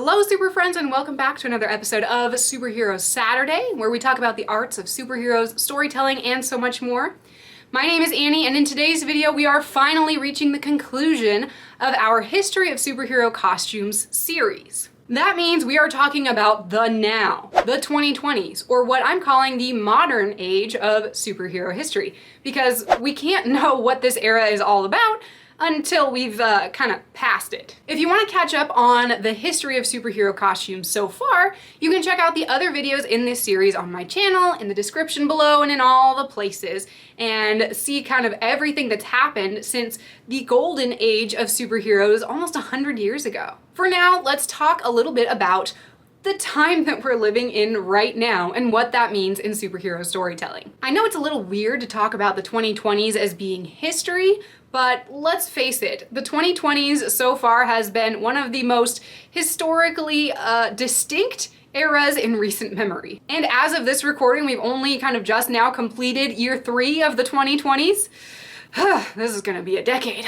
Hello super friends and welcome back to another episode of Superhero Saturday, where we talk about the arts of superheroes, storytelling, and so much more. My name is Annie, and in today's video we are finally reaching the conclusion of our History of Superhero Costumes series. That means we are talking about the now, the 2020s, or what I'm calling the modern age of superhero history, because we can't know what this era is all about until we've kind of passed it. If you want to catch up on the history of superhero costumes so far, you can check out the other videos in this series on my channel, in the description below, and in all the places, and see kind of everything that's happened since the golden age of superheroes almost 100 years ago. For now, let's talk a little bit about the time that we're living in right now and what that means in superhero storytelling. I know it's a little weird to talk about the 2020s as being history, but let's face it, the 2020s so far has been one of the most historically distinct eras in recent memory. And as of this recording, we've only kind of just now completed year 3 of the 2020s. This is gonna be a decade.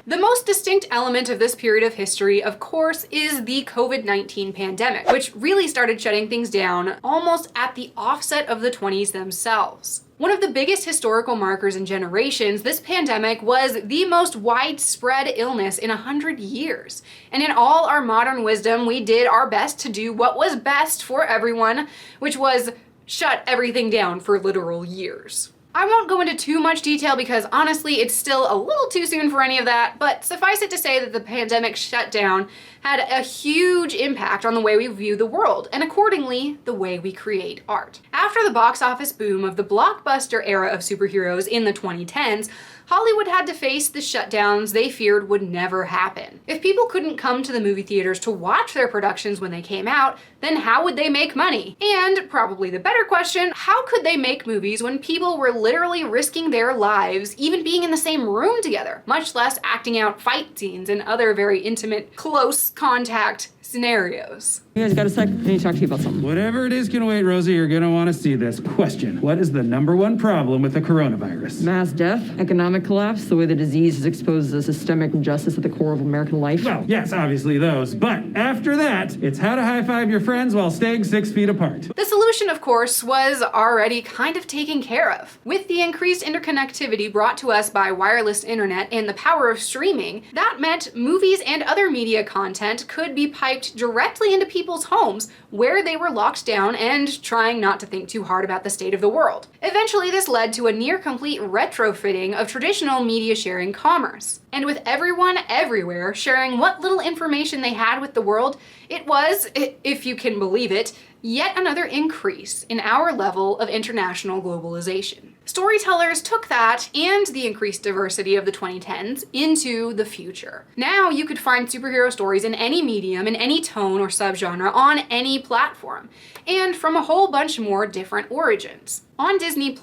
The most distinct element of this period of history, of course, is the COVID-19 pandemic, which really started shutting things down almost at the offset of the 20s themselves. One of the biggest historical markers in generations, this pandemic was the most widespread illness in 100 years. And in all our modern wisdom, we did our best to do what was best for everyone, which was shut everything down for literal years. I won't go into too much detail because honestly, it's still a little too soon for any of that, but suffice it to say that the pandemic shutdown had a huge impact on the way we view the world, and accordingly, the way we create art. After the box office boom of the blockbuster era of superheroes in the 2010s, Hollywood had to face the shutdowns they feared would never happen. If people couldn't come to the movie theaters to watch their productions when they came out, then how would they make money? And probably the better question, how could they make movies when people were literally risking their lives even being in the same room together, much less acting out fight scenes and other very intimate, close contact scenarios? You guys got a sec? I need to talk to you about something. Whatever it is can wait, Rosie. You're gonna want to see this. Question: what is the #1 problem with the coronavirus? Mass death, economic collapse, the way the disease has exposed the systemic injustice at the core of American life. Well, yes, obviously those. But after that, it's how to high-five your friends while staying 6 feet apart. The solution, of course, was already kind of taken care of. With the increased interconnectivity brought to us by wireless internet and the power of streaming, that meant movies and other media content could be piped directly into people's homes where they were locked down and trying not to think too hard about the state of the world. Eventually, this led to a near-complete retrofitting of traditional media sharing commerce. And with everyone everywhere sharing what little information they had with the world, it was, if you can believe it, yet another increase in our level of international globalization. Storytellers took that and the increased diversity of the 2010s into the future. Now you could find superhero stories in any medium, in any tone or subgenre, on any platform, and from a whole bunch more different origins. On Disney+,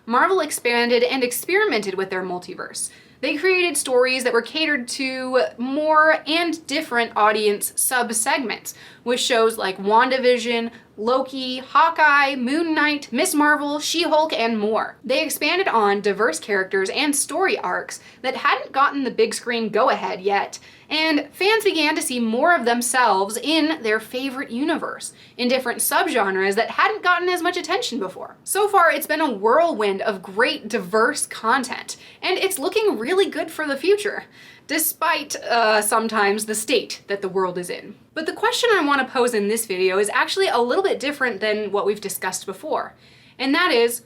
Marvel expanded and experimented with their multiverse. They created stories that were catered to more and different audience sub-segments, with shows like WandaVision, Loki, Hawkeye, Moon Knight, Miss Marvel, She-Hulk, and more. They expanded on diverse characters and story arcs that hadn't gotten the big screen go-ahead yet, and fans began to see more of themselves in their favorite universe, in different subgenres that hadn't gotten as much attention before. So far, it's been a whirlwind of great, diverse content, and it's looking really good for the future, despite sometimes the state that the world is in. But the question I want to pose in this video is actually a little bit different than what we've discussed before, and that is,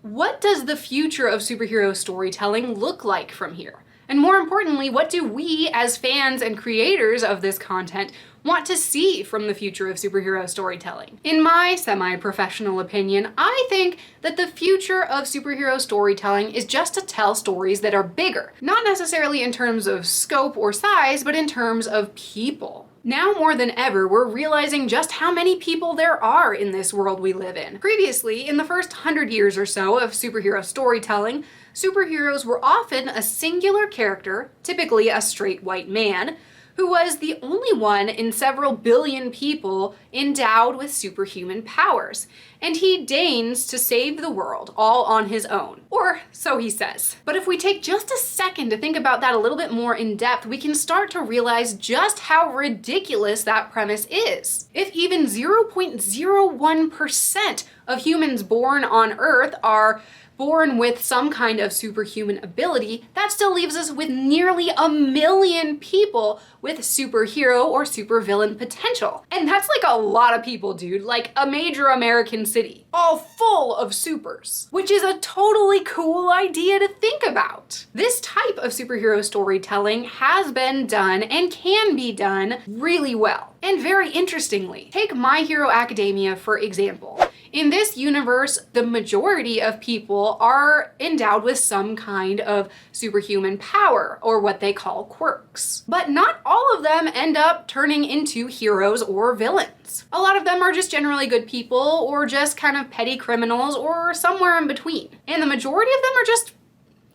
what does the future of superhero storytelling look like from here? And more importantly, what do we as fans and creators of this content want to see from the future of superhero storytelling? In my semi-professional opinion, I think that the future of superhero storytelling is just to tell stories that are bigger, not necessarily in terms of scope or size, but in terms of people. Now more than ever, we're realizing just how many people there are in this world we live in. Previously, in the first 100 years or so of superhero storytelling, superheroes were often a singular character, typically a straight white man, who was the only one in several billion people endowed with superhuman powers, and he deigns to save the world all on his own. Or so he says. But if we take just a second to think about that a little bit more in depth, we can start to realize just how ridiculous that premise is. If even 0.01% of humans born on Earth are born with some kind of superhuman ability, that still leaves us with nearly 1 million people with superhero or supervillain potential. And that's like a lot of people, dude. Like a major American city, all full of supers, which is a totally cool idea to think about. This type of superhero storytelling has been done and can be done really well. And very interestingly, take My Hero Academia for example. In this universe, the majority of people are endowed with some kind of superhuman power, or what they call quirks. But not all of them end up turning into heroes or villains. A lot of them are just generally good people, or just kind of petty criminals, or somewhere in between. And the majority of them are just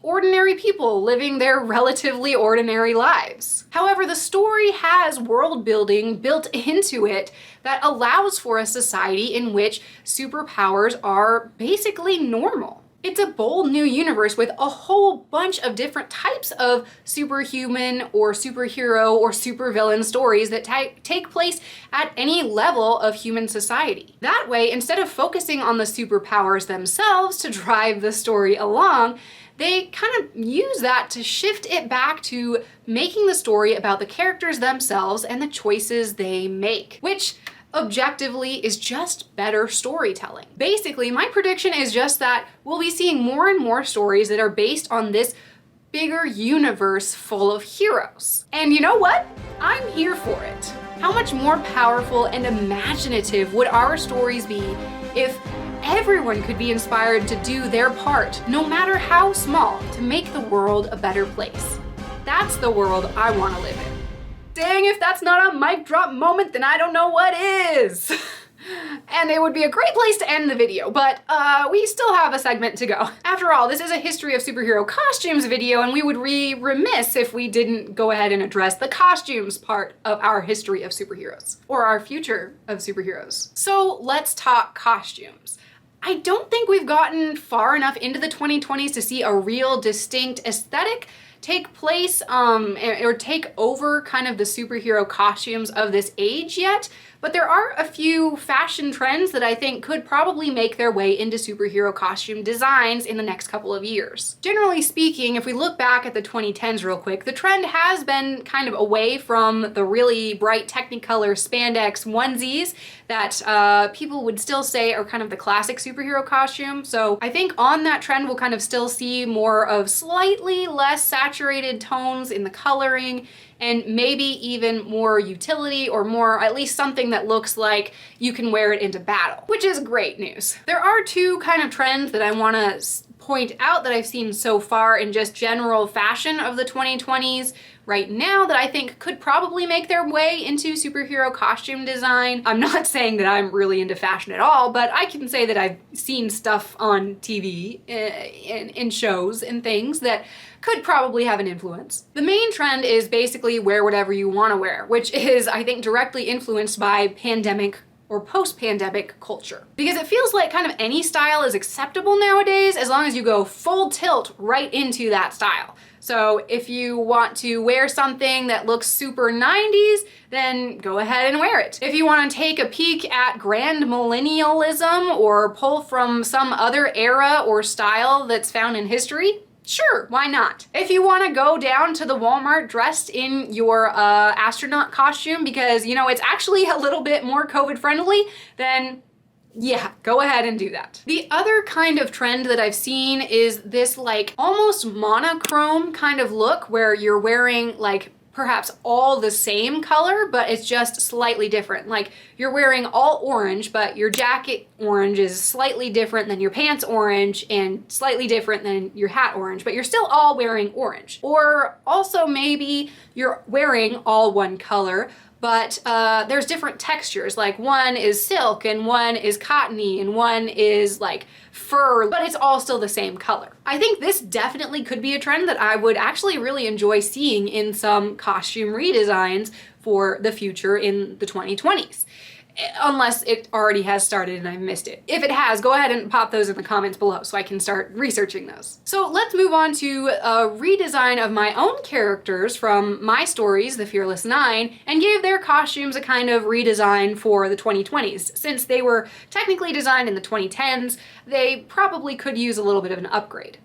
ordinary people living their relatively ordinary lives. However, the story has world building built into it that allows for a society in which superpowers are basically normal. It's a bold new universe with a whole bunch of different types of superhuman or superhero or supervillain stories that take place at any level of human society. That way, instead of focusing on the superpowers themselves to drive the story along, they kind of use that to shift it back to making the story about the characters themselves and the choices they make, which objectively is just better storytelling. Basically, my prediction is just that we'll be seeing more and more stories that are based on this bigger universe full of heroes. And you know what? I'm here for it. How much more powerful and imaginative would our stories be if everyone could be inspired to do their part, no matter how small, to make the world a better place? That's the world I want to live in. Dang, if that's not a mic drop moment, then I don't know what is. And it would be a great place to end the video, but we still have a segment to go. After all, this is a history of superhero costumes video, and we would be remiss if we didn't go ahead and address the costumes part of our history of superheroes, or our future of superheroes. So let's talk costumes. I don't think we've gotten far enough into the 2020s to see a real distinct aesthetic take place or take over kind of the superhero costumes of this age yet, but there are a few fashion trends that I think could probably make their way into superhero costume designs in the next couple of years. Generally speaking, if we look back at the 2010s real quick, the trend has been kind of away from the really bright Technicolor spandex onesies that people would still say are kind of the classic superhero costume. So I think on that trend, we'll kind of still see more of slightly less saturated tones in the coloring, and maybe even more utility, or more, at least something that looks like you can wear it into battle, which is great news. There are two kind of trends that I want to point out that I've seen so far in just general fashion of the 2020s right now that I think could probably make their way into superhero costume design. I'm not saying that I'm really into fashion at all, but I can say that I've seen stuff on TV in shows and things that could probably have an influence. The main trend is basically wear whatever you want to wear, which is, I think, directly influenced by pandemic or post-pandemic culture. Because it feels like kind of any style is acceptable nowadays as long as you go full tilt right into that style. So if you want to wear something that looks super 90s, then go ahead and wear it. If you want to take a peek at grand millennialism or pull from some other era or style that's found in history, sure, why not? If you want to go down to the Walmart dressed in your astronaut costume because, you know, it's actually a little bit more COVID friendly, then yeah, go ahead and do that. The other kind of trend that I've seen is this like almost monochrome kind of look where you're wearing like perhaps all the same color, but it's just slightly different. Like you're wearing all orange, but your jacket orange is slightly different than your pants orange and slightly different than your hat orange, but you're still all wearing orange. Or also maybe you're wearing all one color, but there's different textures. Like one is silk and one is cottony and one is like fur, but it's all still the same color. I think this definitely could be a trend that I would actually really enjoy seeing in some costume redesigns for the future in the 2020s. Unless it already has started and I've missed it. If it has, go ahead and pop those in the comments below so I can start researching those. So let's move on to a redesign of my own characters from my stories, The Fearless Nine, and give their costumes a kind of redesign for the 2020s. Since they were technically designed in the 2010s, they probably could use a little bit of an upgrade.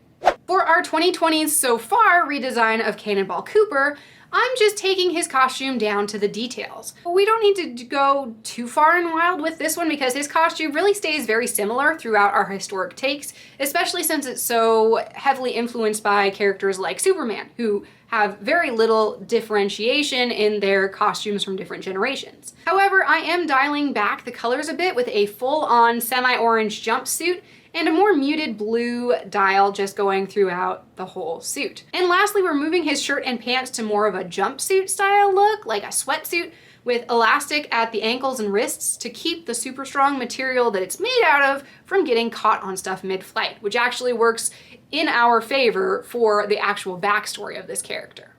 For our 2020s so far redesign of Cannonball Cooper, I'm just taking his costume down to the details. We don't need to go too far and wild with this one because his costume really stays very similar throughout our historic takes, especially since it's so heavily influenced by characters like Superman, who have very little differentiation in their costumes from different generations. However, I am dialing back the colors a bit with a full-on semi-orange jumpsuit and a more muted blue dial just going throughout the whole suit. And lastly, we're moving his shirt and pants to more of a jumpsuit style look, like a sweatsuit with elastic at the ankles and wrists to keep the super strong material that it's made out of from getting caught on stuff mid-flight, which actually works in our favor for the actual backstory of this character.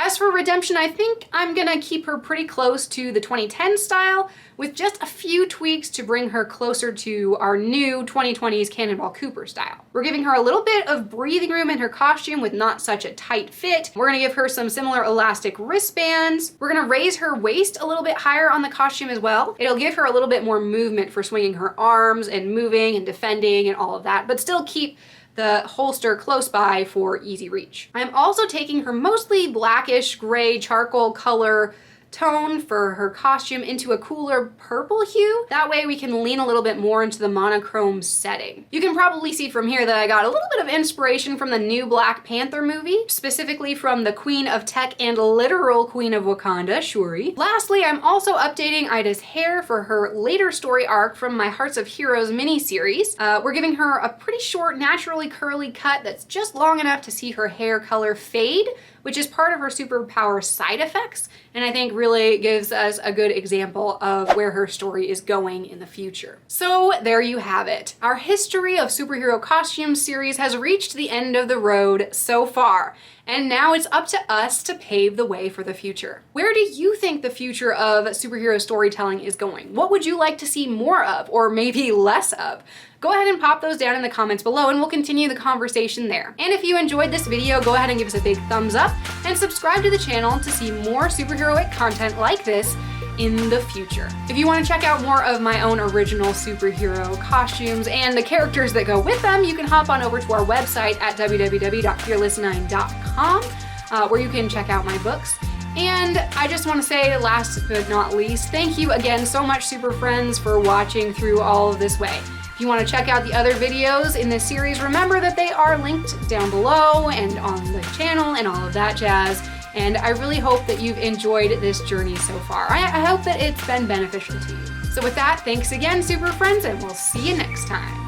As for redemption, I think I'm gonna keep her pretty close to the 2010 style with just a few tweaks to bring her closer to our new 2020s Cannonball Cooper style. We're giving her a little bit of breathing room in her costume with not such a tight fit. We're gonna give her some similar elastic wristbands. We're gonna raise her waist a little bit higher on the costume as well. It'll give her a little bit more movement for swinging her arms and moving and defending and all of that, but still keep the holster close by for easy reach. I'm also taking her mostly blackish gray charcoal color tone for her costume into a cooler purple hue. That way we can lean a little bit more into the monochrome setting. You can probably see from here that I got a little bit of inspiration from the new Black Panther movie, specifically from the Queen of Tech and literal Queen of Wakanda, Shuri. Lastly, I'm also updating Ida's hair for her later story arc from my Hearts of Heroes mini-series. We're giving her a pretty short, naturally curly cut that's just long enough to see her hair color fade, which is part of her superpower side effects, and I think really gives us a good example of where her story is going in the future. So there you have it. Our History of Superhero Costumes series has reached the end of the road so far, and now it's up to us to pave the way for the future. Where do you think the future of superhero storytelling is going? What would you like to see more of, or maybe less of? Go ahead and pop those down in the comments below and we'll continue the conversation there. And if you enjoyed this video, go ahead and give us a big thumbs up and subscribe to the channel to see more superheroic content like this in the future. If you want to check out more of my own original superhero costumes and the characters that go with them, you can hop on over to our website at www.fearless9.com where you can check out my books. And I just want to say, last but not least, thank you again so much, super friends, for watching through all of this way. If you want to check out the other videos in this series, remember that they are linked down below and on the channel and all of that jazz. And I really hope that you've enjoyed this journey so far. I hope that it's been beneficial to you. So with that, thanks again, super friends, and we'll see you next time.